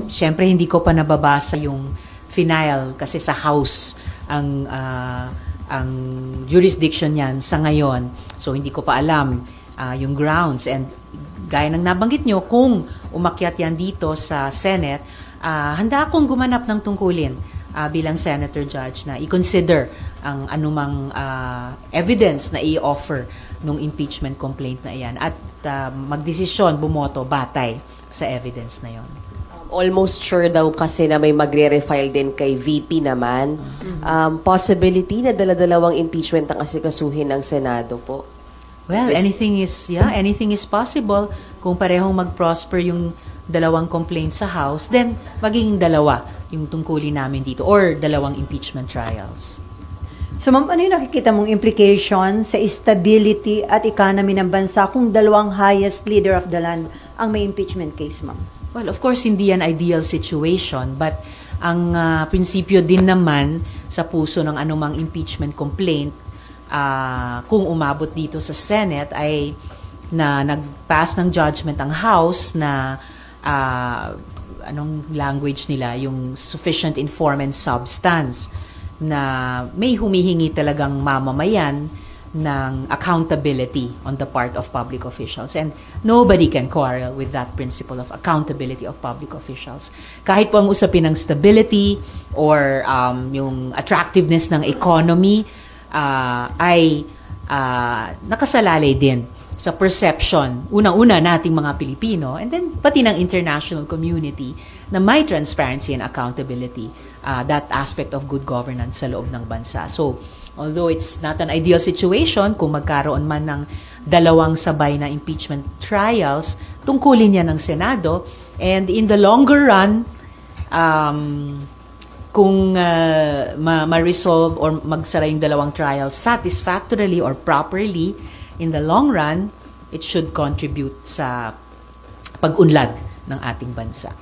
Siyempre, hindi ko pa nababasa yung final kasi sa House ang jurisdiction niyan sa ngayon. So, hindi ko pa alam yung grounds. And gaya ng nabanggit nyo, kung umakyat yan dito sa Senate, handa akong gumanap ng tungkulin bilang Senator Judge na i-consider ang anumang evidence na i-offer nung impeachment complaint na iyan at magdesisyon, bumoto, batay sa evidence na yon. Almost sure daw kasi na may magre-refile din kay VP naman. Possibility na dala-dalawang impeachment ang asikasuhin ng Senado po. Well, anything is possible. Kung parehong mag-prosper yung dalawang complaints sa House, then magiging dalawa yung tungkulin namin dito or dalawang impeachment trials. So ma'am, ano yung nakikita mong implication sa stability at economy ng bansa kung dalawang highest leader of the land ang may impeachment case, ma'am? Well, of course, hindi yan ideal situation, but ang prinsipyo din naman sa puso ng anumang impeachment complaint kung umabot dito sa Senate ay na nag-pass ng judgment ang House na anong language nila, yung sufficient inform and substance na may humihingi talagang mamamayan ng accountability on the part of public officials. And nobody can quarrel with that principle of accountability of public officials. Kahit po ang usapin ng stability or yung attractiveness ng economy ay nakasalalay din sa perception, unang-una nating mga Pilipino, and then pati ng international community na may transparency and accountability, that aspect of good governance sa loob ng bansa. So, although it's not an ideal situation, kung magkaroon man ng dalawang sabay na impeachment trials, tungkulin niya ng Senado. And in the longer run, kung ma-resolve or magsara yung dalawang trials satisfactorily or properly, in the long run, it should contribute sa pag-unlad ng ating bansa.